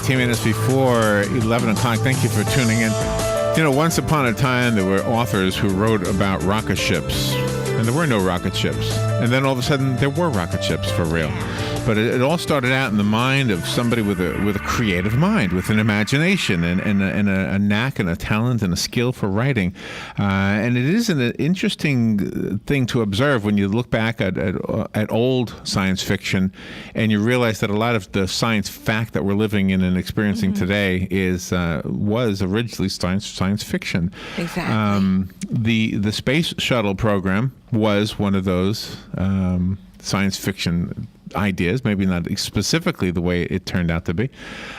18 minutes before 11 o'clock. Thank you for tuning in. You know, once upon a time, there were authors who wrote about rocket ships, and there were no rocket ships. And then all of a sudden, there were rocket ships for real. But it all started out in the mind of somebody with a creative mind, with an imagination and a knack and a talent and a skill for writing. And it is an interesting thing to observe when you look back at old science fiction and you realize that a lot of the science fact that we're living in and experiencing today was originally science fiction. Exactly. The space shuttle program was one of those science fiction ideas, maybe not specifically the way it turned out to be.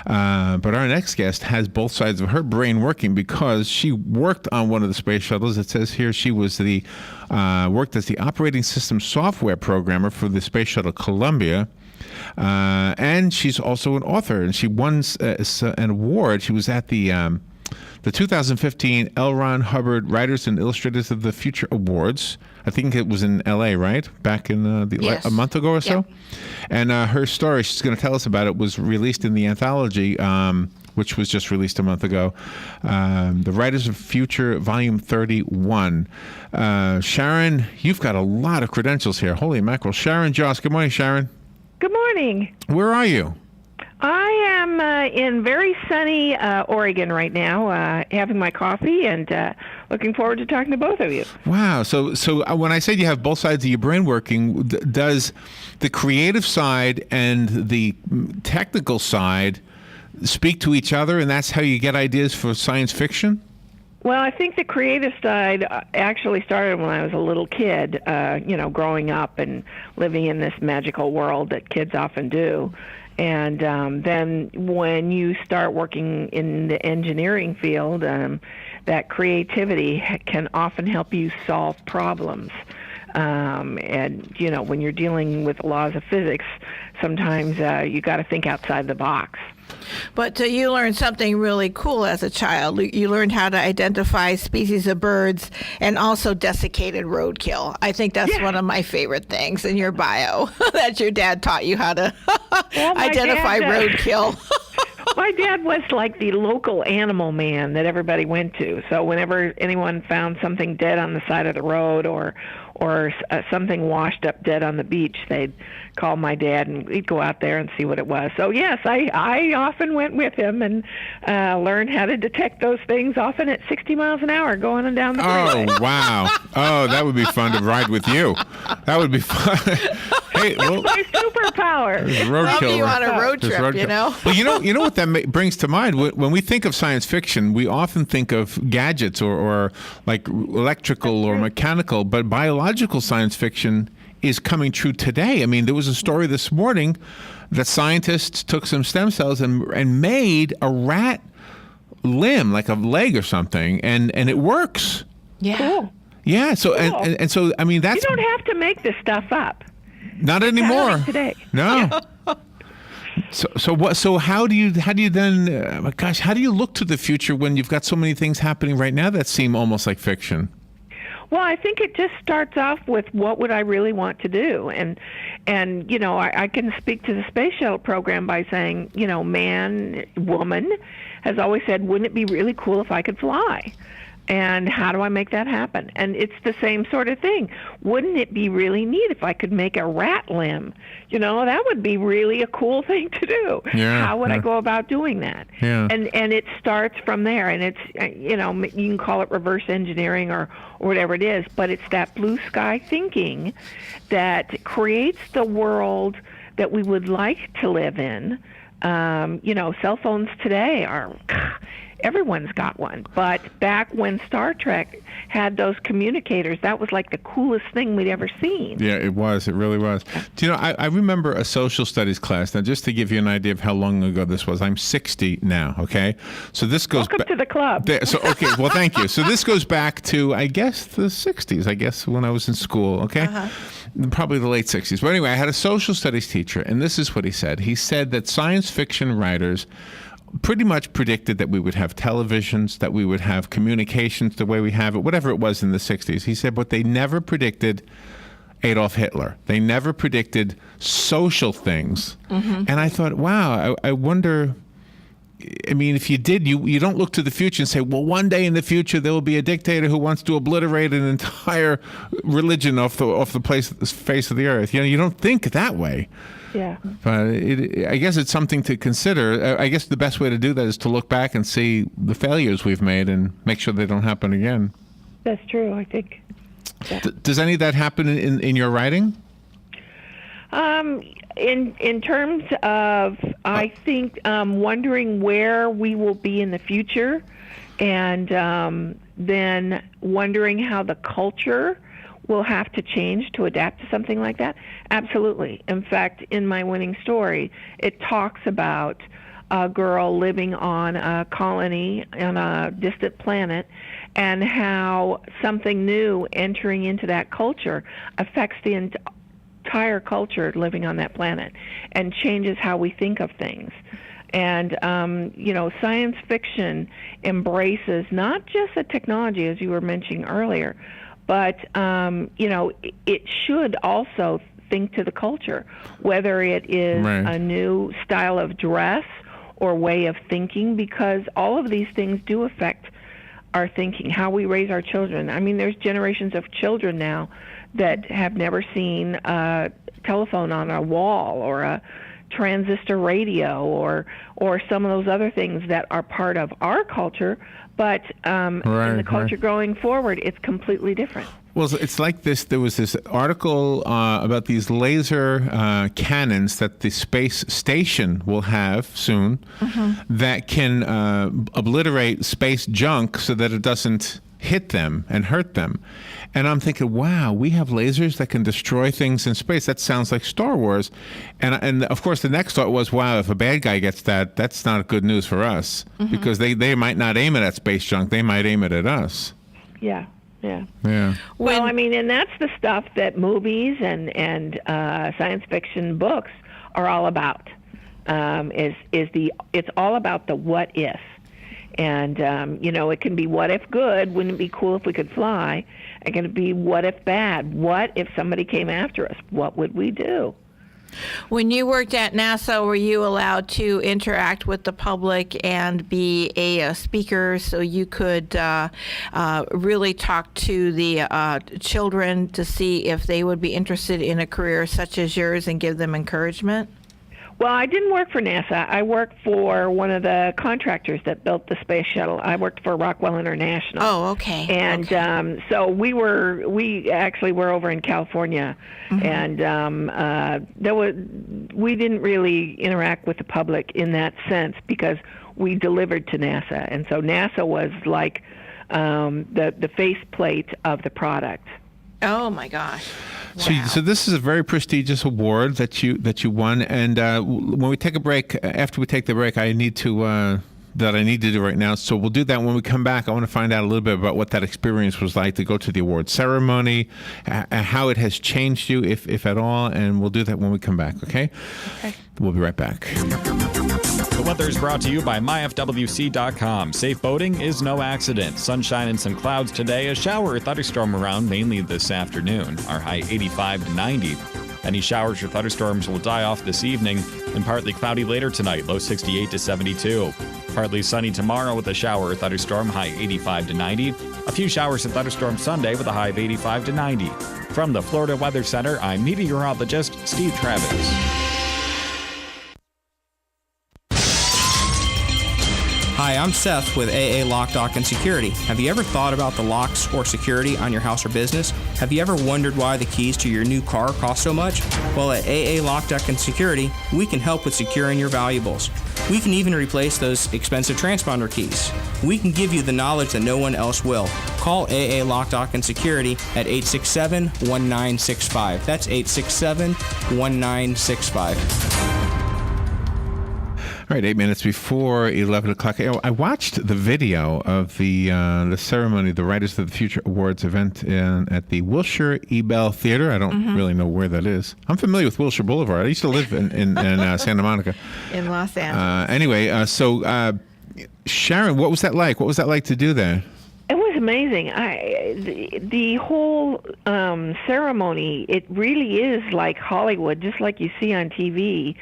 But our next guest has both sides of her brain working because she worked on one of the space shuttles. It says here she was worked as the operating system software programmer for the Space Shuttle Columbia. And she's also an author, and she won an award. She was at the 2015 L. Ron Hubbard Writers and Illustrators of the Future Awards. I think it was in L.A., right? Back in a month ago or so. Yeah. And her story, she's going to tell us about it, was released in the anthology, which was just released a month ago, The Writers of Future, Volume 31. Sharon, you've got a lot of credentials here. Holy mackerel. Sharon Joss. Good morning, Sharon. Good morning. Where are you? I am in very sunny Oregon right now, having my coffee and looking forward to talking to both of you. Wow. So when I said you have both sides of your brain working, does the creative side and the technical side speak to each other, and that's how you get ideas for science fiction? Well, I think the creative side actually started when I was a little kid, growing up and living in this magical world that kids often do. And then when you start working in the engineering field, that creativity can often help you solve problems. And, when you're dealing with laws of physics, sometimes you got to think outside the box. But you learned something really cool as a child. You learned how to identify species of birds and also desiccated roadkill. I think that's one of my favorite things in your bio, that your dad taught you how to identify roadkill. My dad was like the local animal man that everybody went to. So whenever anyone found something dead on the side of the road or something washed up dead on the beach, they'd call my dad and he'd go out there and see what it was. So yes, I often went with him and learned how to detect those things, often at 60 miles an hour going down the freeway. Oh, wow. Oh, that would be fun to ride with you. That would be fun. Hey, well, my superpower. Roadkill. You on a road trip, Well, you know what that brings to mind? When we think of science fiction, we often think of gadgets or like electrical or mechanical, but biological science fiction is coming true today. I mean, there was a story this morning that scientists took some stem cells and made a rat limb, like a leg or something, and it works. Yeah. Cool. Yeah. So cool. and so I mean that's you don't have to make this stuff up. Not anymore. Today. No. Yeah. So how do you then? How do you look to the future when you've got so many things happening right now that seem almost like fiction? Well, I think it just starts off with what would I really want to do, and I can speak to the space shuttle program by saying, man, woman, has always said, wouldn't it be really cool if I could fly? And how do I make that happen? And it's the same sort of thing. Wouldn't it be really neat if I could make a rat limb? That would be really a cool thing to do. Yeah, how would I go about doing that? Yeah. And it starts from there. And it's, you can call it reverse engineering or whatever it is, but it's that blue sky thinking that creates the world that we would like to live in. Cell phones today are... Everyone's got one. But back when Star Trek had those communicators, that was like the coolest thing we'd ever seen. Yeah, it was. It really was. Do you know, I remember a social studies class. Now, just to give you an idea of how long ago this was, I'm 60 now, okay? So this goes Welcome to the club. Okay, well, thank you. So this goes back to, I guess, the 60s, when I was in school, okay? Uh-huh. Probably the late 60s. But anyway, I had a social studies teacher, and this is what he said. He said that science fiction writers pretty much predicted that we would have televisions, that we would have communications the way we have it, whatever it was in the 60s. He said, but they never predicted Adolf Hitler. They never predicted social things. Mm-hmm. And I thought, wow, I wonder I mean, if you did, you don't look to the future and say, well, one day in the future there will be a dictator who wants to obliterate an entire religion off the face of the earth. You don't think that way. Yeah. But I guess it's something to consider. I guess the best way to do that is to look back and see the failures we've made and make sure they don't happen again. That's true, I think. Yeah. Does any of that happen in your writing? In terms of, I think, wondering where we will be in the future, and then wondering how the culture will have to change to adapt to something like that. Absolutely. In fact, in my winning story, it talks about a girl living on a colony on a distant planet, and how something new entering into that culture affects the entire culture living on that planet and changes how we think of things. And, science fiction embraces not just the technology, as you were mentioning earlier, but, it should also think to the culture, whether it is a new style of dress or way of thinking, because all of these things do affect our thinking, how we raise our children. I mean, there's generations of children now that have never seen a telephone on a wall or a transistor radio or some of those other things that are part of our culture, but in the culture going forward, it's completely different. Well, it's like this. There was this article about these laser cannons that the space station will have soon that can obliterate space junk so that it doesn't hit them and hurt them. And I'm thinking, wow, we have lasers that can destroy things in space. That sounds like Star Wars. And of course, the next thought was, wow, if a bad guy gets that, that's not good news for us, because they might not aim it at space junk. They might aim it at us. Yeah. Well, I mean, and that's the stuff that movies and science fiction books are all about. It's all about the what if. And, it can be what if good, wouldn't it be cool if we could fly? It can be what if bad, what if somebody came after us, what would we do? When you worked at NASA, were you allowed to interact with the public and be a speaker so you could really talk to the children to see if they would be interested in a career such as yours and give them encouragement? Well, I didn't work for NASA. I worked for one of the contractors that built the space shuttle. I worked for Rockwell International. Oh, okay. And so we actually were over in California, and we didn't really interact with the public in that sense because we delivered to NASA, and so NASA was like the faceplate of the product. Oh my gosh! Wow. So this is a very prestigious award that you won. And when we take a break, after we take the break, I need to do right now. So we'll do that when we come back. I want to find out a little bit about what that experience was like to go to the award ceremony, how it has changed you, if at all. And we'll do that when we come back. Okay. We'll be right back. The weather is brought to you by myfwc.com. Safe boating is no accident. Sunshine and some clouds today. A shower or thunderstorm around mainly this afternoon. Our high 85 to 90. Any showers or thunderstorms will die off this evening, and partly cloudy later tonight. Low 68 to 72. Partly sunny tomorrow with a shower or thunderstorm. High 85 to 90. A few showers and thunderstorms Sunday with a high of 85 to 90. From the Florida Weather Center, I'm meteorologist Steve Travis. Hi, I'm Seth with AA Lock, Dock, and Security. Have you ever thought about the locks or security on your house or business? Have you ever wondered why the keys to your new car cost so much? Well, at AA Lock, Dock, and Security, we can help with securing your valuables. We can even replace those expensive transponder keys. We can give you the knowledge that no one else will. Call AA Lock, Dock, and Security at 867-1965. That's 867-1965. All right, 8 minutes before 11 o'clock. I watched the video of the ceremony, the Writers of the Future Awards event at the Wilshire Ebell Theater. I don't really know where that is. I'm familiar with Wilshire Boulevard. I used to live in Santa Monica. In Los Angeles. Anyway, so Sharon, what was that like? What was that like to do there? It was is amazing. The whole ceremony, it really is like Hollywood, just like you see on TV.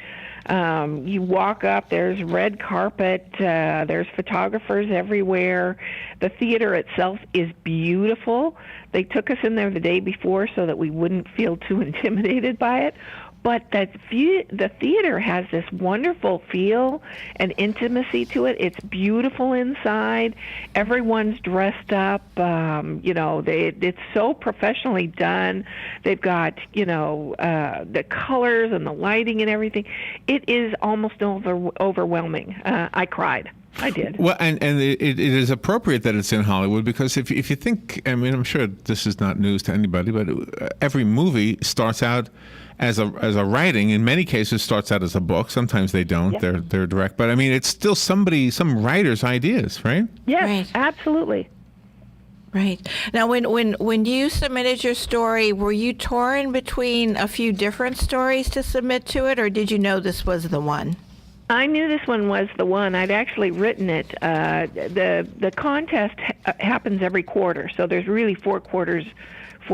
You walk up, there's red carpet, there's photographers everywhere. The theater itself is beautiful. They took us in there the day before so that we wouldn't feel too intimidated by it. But the theater has this wonderful feel and intimacy to it. It's beautiful inside. Everyone's dressed up. It's so professionally done. They've got, the colors and the lighting and everything. It is almost overwhelming. I cried. I did. Well, and it is appropriate that it's in Hollywood because if you think, I mean, I'm sure this is not news to anybody, but every movie starts out as a writing. In many cases, starts out as a book. Sometimes they don't. Yeah. They're direct. But I mean, it's still some writer's ideas, right? Yes, right. Absolutely. Right. Now, when you submitted your story, were you torn between a few different stories to submit to it, or did you know this was the one? I knew this one was the one. I'd actually written it. The contest happens every quarter, so there's really 4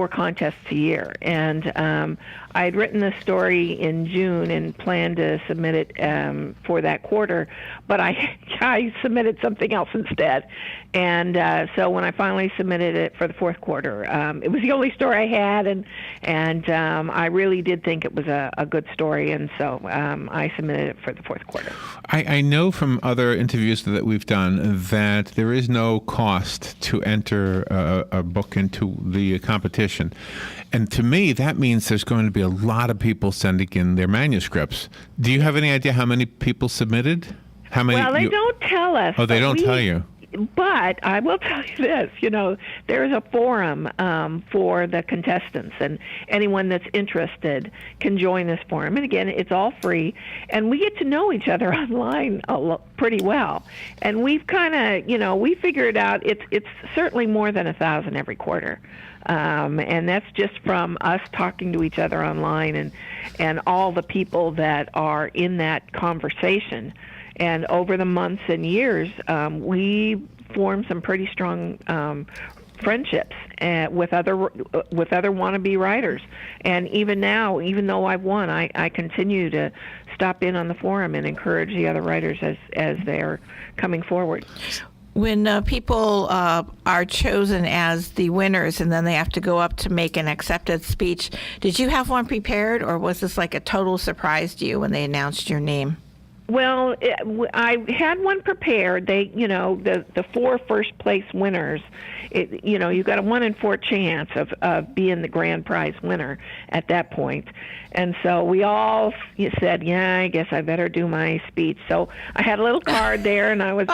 contests a year. And I had written this story in June and planned to submit it for that quarter, but I submitted something else instead. And so when I finally submitted it for the 4th quarter, it was the only story I had, and I really did think it was a good story, and so I submitted it for the 4th quarter. I know from other interviews that we've done that there is no cost to enter a book into the competition. And to me, that means there's going to be a lot of people sending in their manuscripts. Do you have any idea how many people submitted? How many? Well, they don't tell us. Oh, they don't tell you. But I will tell you this, there is a forum for the contestants, and anyone that's interested can join this forum. And again, it's all free, and we get to know each other online pretty well. And we've kind of, we figured out it's certainly more than 1,000 every quarter. And that's just from us talking to each other online and all the people that are in that conversation. And over the months and years, we formed some pretty strong friendships with other wannabe writers. And even now, even though I've won, I continue to stop in on the forum and encourage the other writers as they're coming forward. When people are chosen as the winners and then they have to go up to make an acceptance speech, did you have one prepared, or was this like a total surprise to you when they announced your name? Well, I had one prepared. They, the 4 first place winners, you got a 1 in 4 chance of being the grand prize winner at that point. And so we all said, yeah, I guess I better do my speech. So I had a little card there, and I was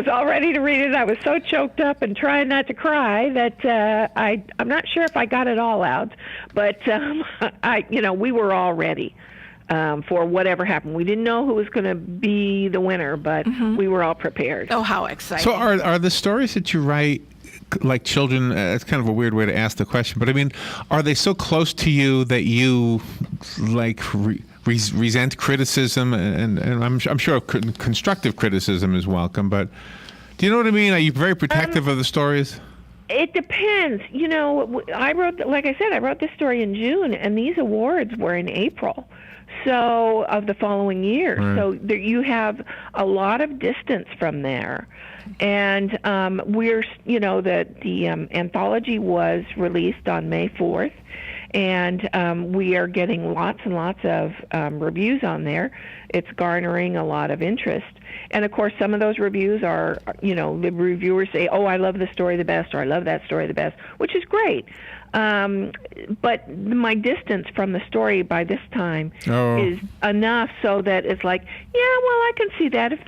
all ready to read it. I was so choked up and trying not to cry that I'm not sure if I got it all out, but we were all ready. For whatever happened. We didn't know who was going to be the winner, but we were all prepared. Oh, how exciting. So are the stories that you write like children? It's kind of a weird way to ask the question, but I mean, are they so close to you that you like resent criticism? And I'm sure constructive criticism is welcome, but do you know what I mean? Are you very protective of the stories? It depends. I wrote this story in June, and these awards were in April. So of the following year. Right. So you have a lot of distance from there. And we're, the anthology was released on May 4th, and we are getting lots and lots of reviews on there. It's garnering a lot of interest. And, of course, some of those reviews are, the reviewers say, oh, I love this story the best, or I love that story the best, which is great. But my distance from the story by this time is enough so that it's like, yeah, well, I can see that if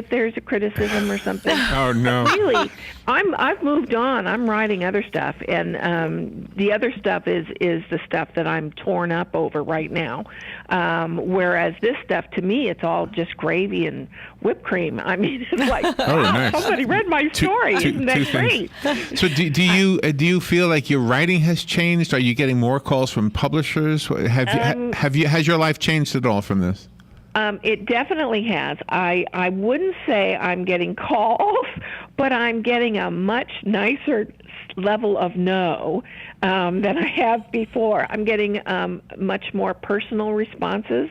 there's a criticism or something. Oh no! But really, I've moved on. I'm writing other stuff, and the other stuff is the stuff that I'm torn up over right now. Whereas this stuff, to me, it's all just gravy and whipped cream. I mean, it's like, nice. Somebody read my story. Isn't that great? So do you feel like your writing has changed? Are you getting more calls from publishers? Has your life changed at all from this? It definitely has. I wouldn't say I'm getting calls, but I'm getting a much nicer level of no than I have before. I'm getting much more personal responses,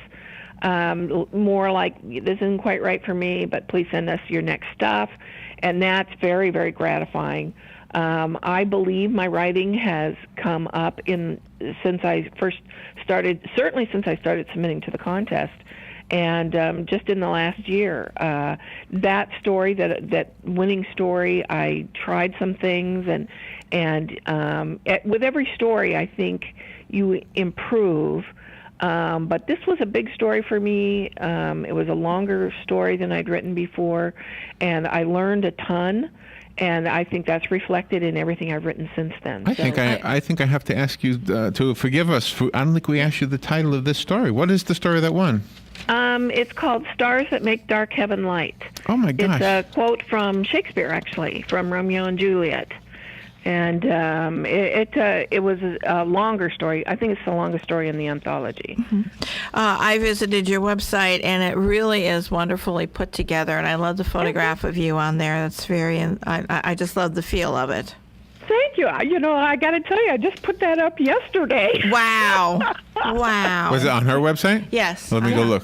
more like, this isn't quite right for me, but please send us your next stuff. And that's very, very gratifying. I believe my writing has come up since I first started, certainly since I started submitting to the contest. And just in the last year, that story, that winning story, I tried some things, and with every story, I think you improve. But this was a big story for me. It was a longer story than I'd written before, and I learned a ton. And I think that's reflected in everything I've written since then. I think I have to ask you to forgive us. I don't think we asked you the title of this story. What is the story that won? It's called Stars That Make Dark Heaven Light. Oh, my gosh. It's a quote from Shakespeare, actually, from Romeo and Juliet. And it was a longer story. I think it's the longest story in the anthology. Mm-hmm. I visited your website, and it really is wonderfully put together. And I love the photograph of you on there. That's I just love the feel of it. Thank you. I got to tell you, I just put that up yesterday. Wow. Wow. Was it on her website? Yes. Let me go look.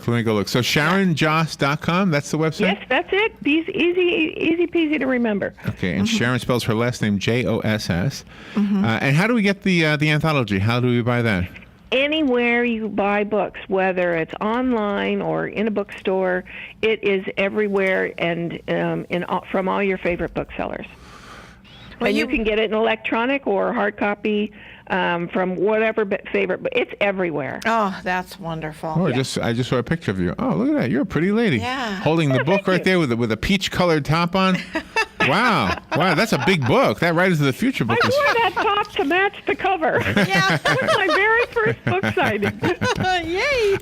So SharonJoss.com, that's the website? Yes, that's it. Easy peasy to remember. Okay, and Sharon spells her last name Joss. And how do we get the anthology? How do we buy that? Anywhere you buy books, whether it's online or in a bookstore, it is everywhere and from all your favorite booksellers. Well, and you can get it in electronic or hard copy from whatever favorite, but it's everywhere. Oh, that's wonderful. Oh, I just saw a picture of you. Oh, look at that. You're a pretty lady. Yeah. Holding the book right there with a peach-colored top on. Wow, that's a big book. That Right Into the Future book I is... wore that top to match the cover. Yeah. That was my very first book signing. Yay.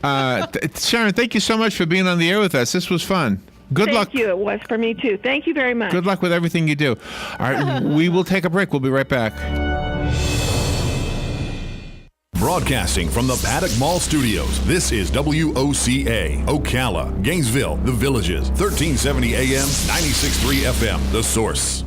Sharon, thank you so much for being on the air with us. This was fun. Good luck. Thank you. It was for me, too. Thank you very much. Good luck with everything you do. All right, we will take a break. We'll be right back. Broadcasting from the Paddock Mall Studios, this is WOCA, Ocala, Gainesville, The Villages, 1370 AM, 96.3 FM, The Source.